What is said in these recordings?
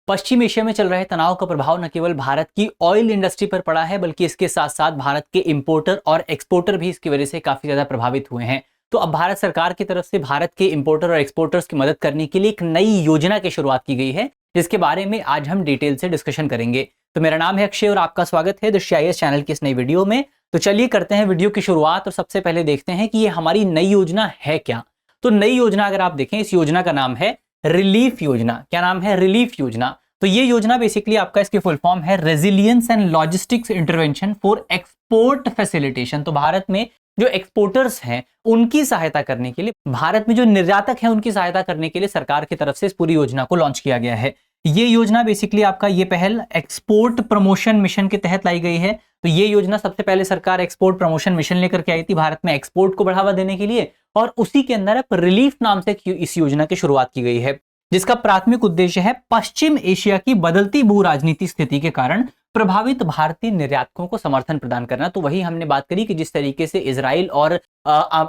पश्चिम Asia में चल रहे तनाव का प्रभाव न केवल भारत की ऑयल इंडस्ट्री पर पड़ा है, बल्कि इसके साथ साथ भारत के इंपोर्टर और एक्सपोर्टर भी इसकी वजह से काफी ज्यादा प्रभावित हुए हैं। तो अब भारत सरकार की तरफ से भारत के इंपोर्टर और एक्सपोर्टर्स की मदद करने के लिए एक नई योजना की शुरुआत की गई है, जिसके बारे में आज हम डिटेल से डिस्कशन करेंगे। तो मेरा नाम है अक्षय और आपका स्वागत है द CIS चैनल की इस नई वीडियो में। तो चलिए करते हैं वीडियो की शुरुआत और सबसे पहले देखते हैं कि ये हमारी नई योजना है क्या। तो नई योजना अगर आप देखें, इस योजना का नाम है रिलीफ योजना। क्या नाम है? रिलीफ योजना। तो ये योजना बेसिकली आपका, इसकी फुल फॉर्म है resilience and logistics intervention for export facilitation. तो भारत में जो एक्सपोर्टर्स हैं उनकी सहायता करने के लिए, भारत में जो निर्यातक हैं उनकी सहायता करने के लिए सरकार की तरफ से इस पूरी योजना को लॉन्च किया गया है। ये योजना बेसिकली आपका, ये पहल एक्सपोर्ट प्रमोशन मिशन के तहत लाई गई है। तो ये योजना सबसे पहले सरकार एक्सपोर्ट प्रमोशन मिशन लेकर के आई थी भारत में एक्सपोर्ट को बढ़ावा देने के लिए, और उसी के अंदर अब रिलीफ नाम से इस योजना की शुरुआत की गई है, जिसका प्राथमिक उद्देश्य है पश्चिम एशिया की बदलती भू राजनीतिक स्थिति के कारण प्रभावित भारतीय निर्यातकों को समर्थन प्रदान करना। तो वही हमने बात करी कि जिस तरीके से इजराइल और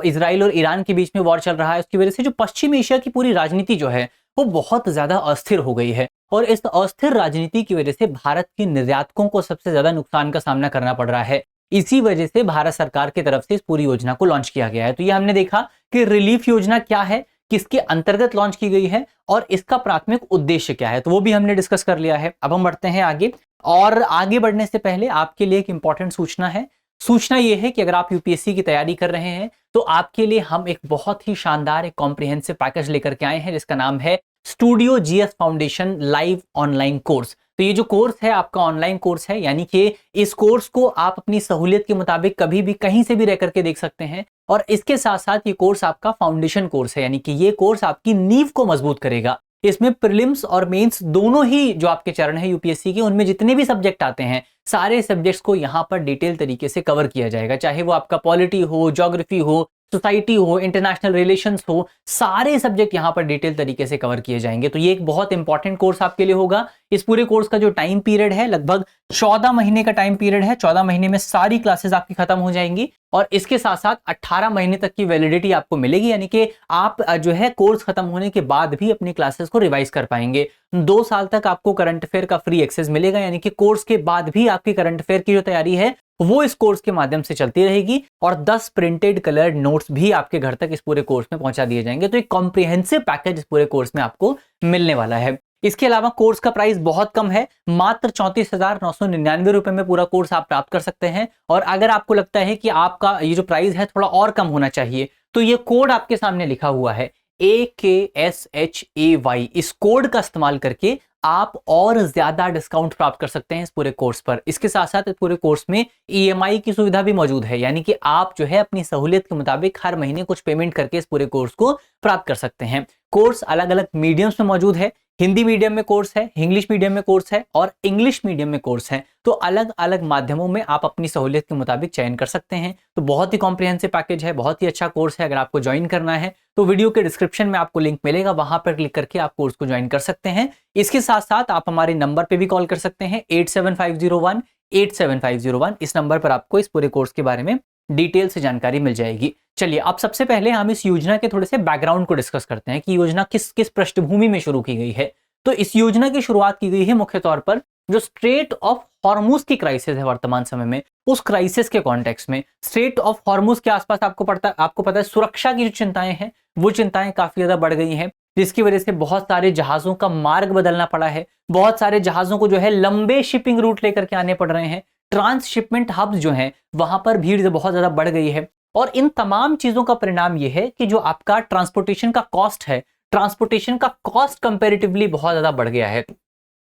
ईरान के बीच में वॉर चल रहा है, उसकी वजह से जो पश्चिम एशिया की पूरी राजनीति जो है वो बहुत ज्यादा अस्थिर हो गई है, और इस अस्थिर राजनीति की वजह से भारत के निर्यातकों को सबसे ज्यादा नुकसान का सामना करना पड़ रहा है। इसी वजह से भारत सरकार की तरफ से इस पूरी योजना को लॉन्च किया गया है। तो ये हमने देखा कि रिलीफ योजना क्या है, किसके अंतर्गत लॉन्च की गई है और इसका प्राथमिक उद्देश्य क्या है, तो वो भी हमने डिस्कस कर लिया है। अब हम बढ़ते हैं आगे, और आगे बढ़ने से पहले आपके लिए एक इंपॉर्टेंट सूचना है। सूचना ये है कि अगर आप यूपीएससी की तैयारी कर रहे हैं तो आपके लिए हम एक बहुत ही शानदार एक कॉम्प्रिहेंसिव पैकेज लेकर के आए हैं, जिसका नाम है studio GS foundation live online course. तो ये जो कोर्स है आपका ऑनलाइन कोर्स है, यानी कि इस कोर्स को आप अपनी सहूलियत के मुताबिक कभी भी कहीं से भी रह करके देख सकते हैं। और इसके साथ साथ ये कोर्स आपका फाउंडेशन कोर्स है, यानी कि ये कोर्स आपकी नींव को मजबूत करेगा। इसमें प्रीलिम्स और मेंस दोनों ही जो आपके चरण है यूपीएससी के, उनमें जितने भी सब्जेक्ट आते हैं सारे सब्जेक्ट्स को यहां पर डिटेल तरीके से कवर किया जाएगा, चाहे वो आपका पॉलिटी हो, ज्योग्राफी हो, सोसाइटी हो, इंटरनेशनल रिलेशंस हो, सारे सब्जेक्ट यहां पर डिटेल तरीके से कवर किए जाएंगे। तो ये एक बहुत इंपॉर्टेंट कोर्स आपके लिए होगा। इस पूरे कोर्स का जो टाइम पीरियड है लगभग 14 महीने का टाइम पीरियड है। 14 महीने में सारी क्लासेस आपकी खत्म हो जाएंगी, और इसके साथ साथ 18 महीने तक की वैलिडिटी आपको मिलेगी, यानी कि आप जो है कोर्स खत्म होने के बाद भी अपनी क्लासेस को रिवाइज कर पाएंगे। 2 साल तक आपको करंट अफेयर का फ्री एक्सेस मिलेगा, यानी कि कोर्स के बाद भी आपकी करंट अफेयर की जो तैयारी है वो इस कोर्स के माध्यम से चलती रहेगी, और 10 प्रिंटेड कलर्ड नोट्स भी आपके घर तक इस पूरे कोर्स में पहुंचा दिए जाएंगे। तो एक कॉम्प्रिहेंसिव पैकेज इस पूरे कोर्स में आपको मिलने वाला है। इसके अलावा कोर्स का प्राइस बहुत कम है, मात्र 34,999 रुपए में पूरा कोर्स आप प्राप्त कर सकते हैं। और अगर आपको लगता है कि आपका ये जो प्राइस है थोड़ा और कम होना चाहिए, तो ये कोड आपके सामने लिखा हुआ है AKSHAY, इस कोड का इस्तेमाल करके आप और ज्यादा डिस्काउंट प्राप्त कर सकते हैं इस पूरे कोर्स पर। इसके साथ साथ इस पूरे कोर्स में EMI की सुविधा भी मौजूद है, यानी कि आप जो है अपनी सहूलियत के मुताबिक हर महीने कुछ पेमेंट करके इस पूरे कोर्स को प्राप्त कर सकते हैं। कोर्स अलग अलग मीडियम्स में मौजूद है, हिंदी मीडियम में कोर्स है, इंग्लिश मीडियम में कोर्स है और इंग्लिश मीडियम में कोर्स है। तो अलग अलग माध्यमों में आप अपनी सहूलियत के मुताबिक चयन कर सकते हैं। तो बहुत ही कॉम्प्रिहेंसिव पैकेज है, बहुत ही अच्छा कोर्स है। अगर आपको ज्वाइन करना है तो वीडियो के डिस्क्रिप्शन में आपको लिंक मिलेगा, वहां पर क्लिक करके आप कोर्स को ज्वाइन कर सकते हैं। इसके साथ साथ आप हमारे नंबर पे भी कॉल कर सकते हैं 8750187501। इस नंबर पर आपको इस पूरे कोर्स के बारे में डिटेल से जानकारी मिल जाएगी। चलिए अब सबसे पहले हम इस योजना के थोड़े से बैकग्राउंड को डिस्कस करते हैं कि योजना किस किस पृष्ठभूमि में शुरू की गई है। तो इस योजना की शुरुआत की गई है मुख्य तौर पर जो स्ट्रेट ऑफ हॉर्मुज की क्राइसिस है वर्तमान समय में, उस क्राइसिस के कॉन्टेक्स्ट में। स्ट्रेट ऑफ हॉर्मुज के आसपास आपको पता है सुरक्षा की जो चिंताएं हैं वो चिंताएं काफी ज्यादा बढ़ गई हैं, जिसकी वजह से बहुत सारे जहाजों का मार्ग बदलना पड़ा है। बहुत सारे जहाजों को जो है लंबे शिपिंग रूट लेकर के आने पड़ रहे हैं। ट्रांसशिपमेंट हब्स जो हैं वहां पर भीड़ बहुत ज्यादा बढ़ गई है, और इन तमाम चीजों का परिणाम यह है कि जो आपका ट्रांसपोर्टेशन का कॉस्ट है, ट्रांसपोर्टेशन का कॉस्ट कंपैरेटिवली बहुत ज्यादा बढ़ गया है।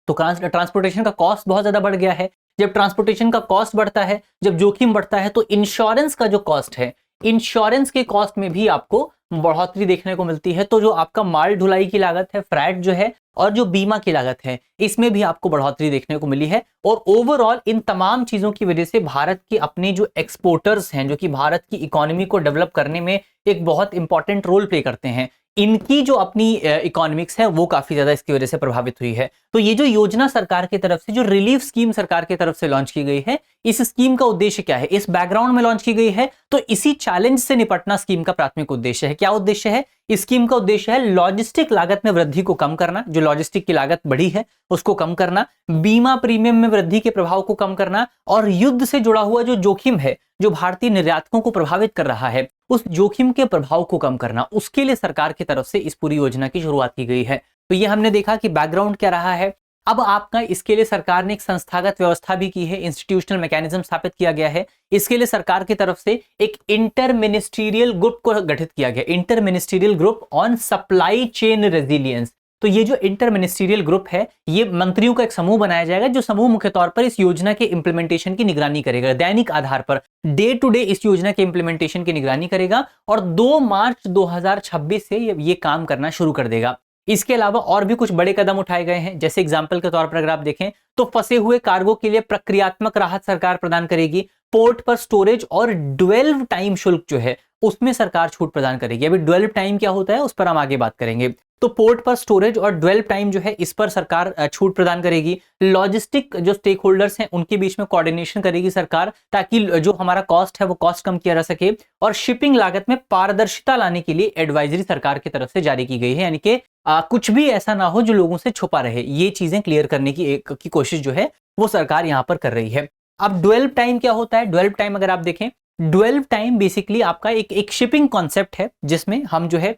तो ट्रांसपोर्टेशन का कॉस्ट बहुत ज्यादा बढ़ गया है। जब ट्रांसपोर्टेशन का कॉस्ट बढ़ता है, जब जोखिम बढ़ता है, तो इंश्योरेंस का जो कॉस्ट है, इंश्योरेंस के कॉस्ट में भी आपको बढ़ोतरी देखने को मिलती है। तो जो आपका माल ढुलाई की लागत है, फ्रैट जो है, और जो बीमा की लागत है, इसमें भी आपको बढ़ोतरी देखने को मिली है। और ओवरऑल इन तमाम चीजों की वजह से भारत के अपने जो एक्सपोर्टर्स हैं, जो कि भारत की इकोनॉमी को डेवलप करने में एक बहुत इंपॉर्टेंट रोल प्ले करते हैं, इनकी जो अपनी इकोनॉमिक्स है वो काफी ज्यादा इसकी वजह से प्रभावित हुई है। तो ये जो योजना सरकार की तरफ से, जो रिलीफ स्कीम सरकार की तरफ से लॉन्च की गई है, इस स्कीम का उद्देश्य क्या है, इस बैकग्राउंड में लॉन्च की गई है। तो इसी चैलेंज से निपटना स्कीम का प्राथमिक उद्देश्य है। क्या उद्देश्य है? इस स्कीम का उद्देश्य है लॉजिस्टिक लागत में वृद्धि को कम करना, जो लॉजिस्टिक की लागत बढ़ी है उसको कम करना, बीमा प्रीमियम में वृद्धि के प्रभाव को कम करना, और युद्ध से जुड़ा हुआ जो जोखिम है जो भारतीय निर्यातकों को प्रभावित कर रहा है उस जोखिम के प्रभाव को कम करना, उसके लिए सरकार की तरफ से इस पूरी योजना की शुरुआत की गई है। तो ये हमने देखा कि बैकग्राउंड क्या रहा है। अब आपका इसके लिए सरकार ने एक संस्थागत व्यवस्था भी की है, इंस्टीट्यूशनल मैकेनिज्म स्थापित किया गया है। इसके लिए सरकार की तरफ से एक इंटर मिनिस्ट्रियल ग्रुप को गठित किया गया, inter ministerial group on supply chain resilience. तो ये जो इंटर मिनिस्ट्रियल ग्रुप है, ये मंत्रियों का एक समूह बनाया जाएगा, जो समूह मुख्य तौर पर इस योजना के इंप्लीमेंटेशन की निगरानी करेगा, दैनिक आधार पर डे टू डे इस योजना के इंप्लीमेंटेशन की निगरानी करेगा, और 2 मार्च 2026 से ये काम करना शुरू कर देगा। इसके अलावा और भी कुछ बड़े कदम उठाए गए हैं, जैसे एग्जाम्पल के तौर पर अगर आप देखें तो फंसे हुए कार्गो के लिए प्रक्रियात्मक राहत सरकार प्रदान करेगी, पोर्ट पर स्टोरेज और 12 टाइम शुल्क जो है उसमें सरकार छूट प्रदान करेगी। अभी 12 टाइम क्या होता है उस पर हम आगे बात करेंगे। तो पोर्ट पर स्टोरेज और 12 टाइम जो है इस पर सरकार छूट प्रदान करेगी। लॉजिस्टिक जो स्टेक होल्डर्स हैं उनके बीच में कोऑर्डिनेशन करेगी सरकार, ताकि जो हमारा कॉस्ट है वो कॉस्ट कम किया जा सके, और शिपिंग लागत में पारदर्शिता लाने के लिए एडवाइजरी सरकार की तरफ से जारी की गई है, यानी कि कुछ भी ऐसा ना हो जो लोगों से छुपा रहे, ये चीजें क्लियर करने की कोशिश जो है वो सरकार यहां पर कर रही है। अब 12 टाइम क्या होता है? 12 टाइम अगर आप देखें, 12 टाइम बेसिकली आपका एक शिपिंग कॉन्सेप्ट है, जिसमें हम जो है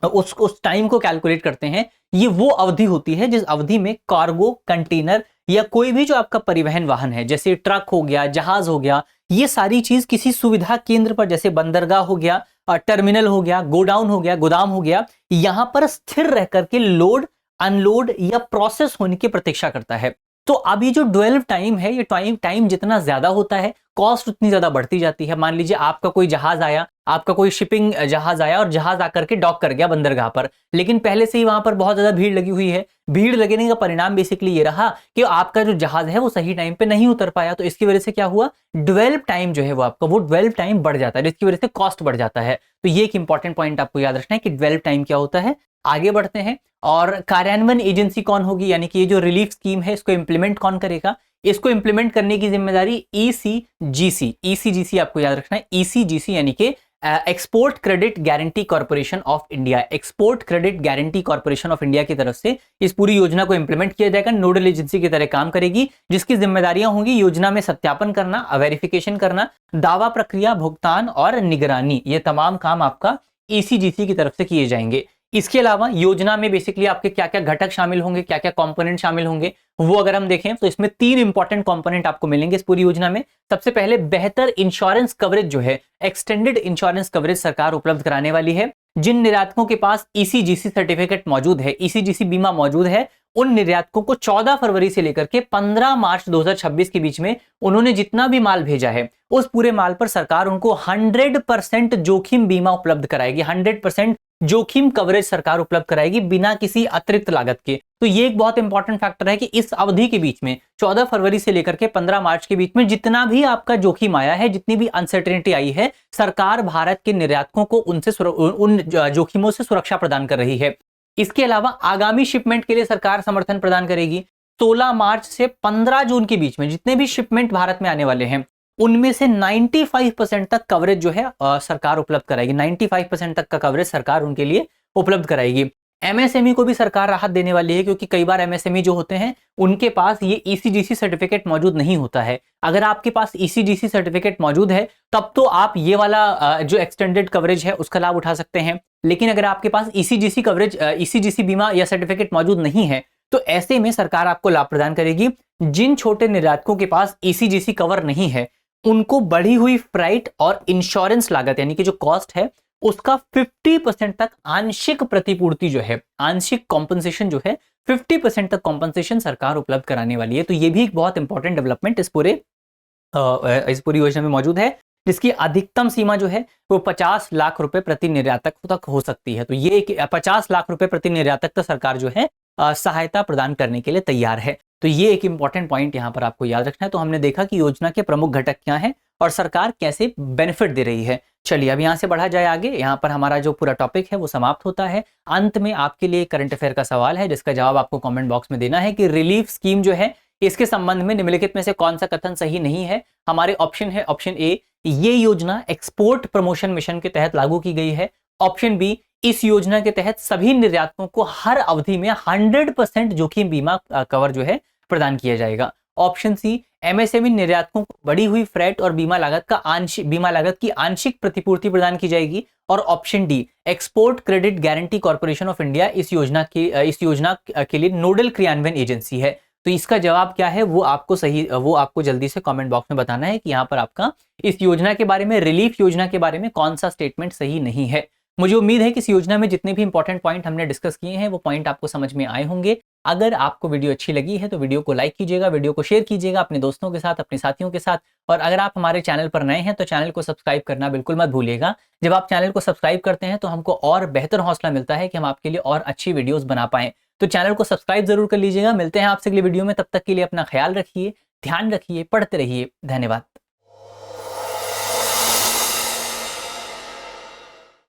उस टाइम को कैलकुलेट करते हैं। ये वो अवधि होती है जिस अवधि में कार्गो, कंटेनर या कोई भी जो आपका परिवहन वाहन है, जैसे ट्रक हो गया, जहाज हो गया, ये सारी चीज किसी सुविधा केंद्र पर, जैसे बंदरगाह हो गया, टर्मिनल हो गया, गोडाउन हो गया, गोदाम हो गया, यहां पर स्थिर रह करके लोड, अनलोड या प्रोसेस होने की प्रतीक्षा करता है। तो अब ये जो 12 टाइम है, ये टाइम जितना ज्यादा होता है कॉस्ट उतनी ज्यादा बढ़ती जाती है। मान लीजिए आपका कोई जहाज आया, आपका कोई शिपिंग जहाज आया और जहाज आकर के डॉक कर गया बंदरगाह पर, लेकिन पहले से ही वहां पर बहुत ज्यादा भीड़ लगी हुई है। भीड़ लगने का परिणाम बेसिकली ये रहा कि आपका जो जहाज है वो सही टाइम पे नहीं उतर पाया। तो इसकी वजह से क्या हुआ, 12 टाइम जो है वो आपका, वो 12 टाइम बढ़ जाता है, जिसकी वजह से कॉस्ट बढ़ जाता है। तो ये एक इंपॉर्टेंट पॉइंट आपको याद रखना है कि 12 टाइम क्या होता है। आगे बढ़ते हैं, और कार्यान्वयन एजेंसी कौन होगी, यानी कि ये जो रिलीफ स्कीम है इसको इंप्लीमेंट कौन करेगा? इसको इंप्लीमेंट करने की जिम्मेदारी ईसीजीसी आपको याद रखना है, ईसीजीसी यानी कि export credit guarantee corporation of India, export credit guarantee corporation of India की तरफ से इस पूरी योजना को इंप्लीमेंट किया जाएगा। नोडल एजेंसी की तरह काम करेगी, जिसकी जिम्मेदारियां होंगी योजना में सत्यापन करना, वेरिफिकेशन करना, दावा प्रक्रिया, भुगतान और निगरानी। ये तमाम काम आपका ईसीजीसी की तरफ से किए जाएंगे। इसके अलावा योजना में बेसिकली आपके क्या क्या घटक शामिल होंगे, क्या क्या कंपोनेंट शामिल होंगे, वो अगर हम देखें तो इसमें 3 इंपॉर्टेंट कंपोनेंट आपको मिलेंगे इस पूरी योजना में। सबसे पहले बेहतर इंश्योरेंस कवरेज जो है, एक्सटेंडेड इंश्योरेंस कवरेज सरकार उपलब्ध कराने वाली है। जिन निर्यातकों के पास ईसीजीसी सर्टिफिकेट मौजूद है, ईसीजीसी बीमा मौजूद है, उन निर्यातकों को 14 फरवरी से लेकर के 15 मार्च 2026 के बीच में उन्होंने जितना भी माल भेजा है उस पूरे माल पर सरकार उनको 100% जोखिम बीमा उपलब्ध कराएगी, 100% जोखिम कवरेज सरकार उपलब्ध कराएगी बिना किसी अतिरिक्त लागत के। तो ये एक बहुत इंपॉर्टेंट फैक्टर है कि इस अवधि के बीच में 14 फरवरी से लेकर के 15 मार्च के बीच में जितना भी आपका जोखिम आया है, जितनी भी अनसर्टेनिटी आई है, सरकार भारत के निर्यातकों को उन जोखिमों से सुरक्षा प्रदान कर रही है। इसके अलावा आगामी शिपमेंट के लिए सरकार समर्थन प्रदान करेगी। 16 मार्च से 15 जून के बीच में जितने भी शिपमेंट भारत में आने वाले हैं उनमें से 95% तक कवरेज जो है सरकार उपलब्ध कराएगी, 95% तक का कवरेज सरकार उनके लिए उपलब्ध कराएगी। एमएसएमई को भी सरकार राहत देने वाली है, क्योंकि कई बार एमएसएमई जो होते हैं उनके पास ये ईसीजीसी सर्टिफिकेट मौजूद नहीं होता है। अगर आपके पास ईसीजीसी सर्टिफिकेट मौजूद है तब तो आप ये वाला जो एक्सटेंडेड कवरेज है उसका लाभ उठा सकते हैं, लेकिन अगर आपके पास ईसीजीसी कवरेज, ईसीजीसी बीमा या सर्टिफिकेट मौजूद नहीं है तो ऐसे में सरकार आपको लाभ प्रदान करेगी। जिन छोटे निर्यातकों के पास ईसीजीसी कवर नहीं है उनको बढ़ी हुई फ्राइट और इंश्योरेंस लागत, यानी कि जो कॉस्ट है उसका 50% तक आंशिक प्रतिपूर्ति जो है, आंशिक कॉम्पनसेशन जो है 50% तक कॉम्पनसेशन सरकार उपलब्ध कराने वाली है। तो ये भी एक बहुत इंपॉर्टेंट डेवलपमेंट इस पूरी योजना में मौजूद है, जिसकी अधिकतम सीमा जो है वो 50 लाख रुपए प्रति निर्यातक तक हो सकती है। तो ये 50 लाख रुपए प्रति निर्यातक तक सरकार जो है सहायता प्रदान करने के लिए तैयार है। तो ये एक इंपॉर्टेंट पॉइंट यहाँ पर आपको याद रखना है। तो हमने देखा कि योजना के प्रमुख घटक क्या हैं और सरकार कैसे बेनिफिट दे रही है। चलिए अब यहाँ से बढ़ा जाए आगे। यहाँ पर हमारा जो पूरा टॉपिक है वो समाप्त होता है। अंत में आपके लिए करंट अफेयर का सवाल है, जिसका जवाब आपको कमेंट बॉक्स में देना है कि रिलीफ स्कीम जो है इसके संबंध में निम्नलिखित में से कौन सा कथन सही नहीं है। हमारे ऑप्शन है ऑप्शन ए, ये योजना एक्सपोर्ट प्रमोशन मिशन के तहत लागू की गई है। ऑप्शन बी, इस योजना के तहत सभी निर्यातकों को हर अवधि में 100% जोखिम बीमा कवर जो है प्रदान किया जाएगा। ऑप्शन सी, एमएसएमई निर्यातकों को बढ़ी हुई फ्रेट और बीमा लागत की आंशिक प्रतिपूर्ति प्रदान की जाएगी। और option D, export credit guarantee corporation of India इस योजना के लिए नोडल क्रियान्वयन एजेंसी है। तो इसका जवाब क्या है वो आपको जल्दी से कमेंट बॉक्स में बताना है कि यहाँ पर आपका इस योजना के बारे में, रिलीफ योजना के बारे में कौन सा स्टेटमेंट सही नहीं है। मुझे उम्मीद है कि इस योजना में जितने भी इंपॉर्टेंट पॉइंट हमने डिस्कस किए हैं वो पॉइंट आपको समझ में आए होंगे। अगर आपको वीडियो अच्छी लगी है तो वीडियो को लाइक कीजिएगा, वीडियो को शेयर कीजिएगा अपने दोस्तों के साथ, अपने साथियों के साथ। और अगर आप हमारे चैनल पर नए हैं तो चैनल को सब्सक्राइब करना बिल्कुल मत भूलिएगा। जब आप चैनल को सब्सक्राइब करते हैं तो हमको और बेहतर हौसला मिलता है कि हम आपके लिए और अच्छी वीडियोस बना पाएं। तो चैनल को सब्सक्राइब जरूर कर लीजिएगा। मिलते हैं आपसे अगली वीडियो में, तब तक के लिए अपना ख्याल रखिए, ध्यान रखिए, पढ़ते रहिए। धन्यवाद।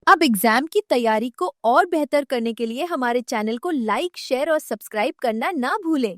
अब एग्जाम की तैयारी को और बेहतर करने के लिए हमारे चैनल को लाइक, शेयर और सब्सक्राइब करना ना भूलें।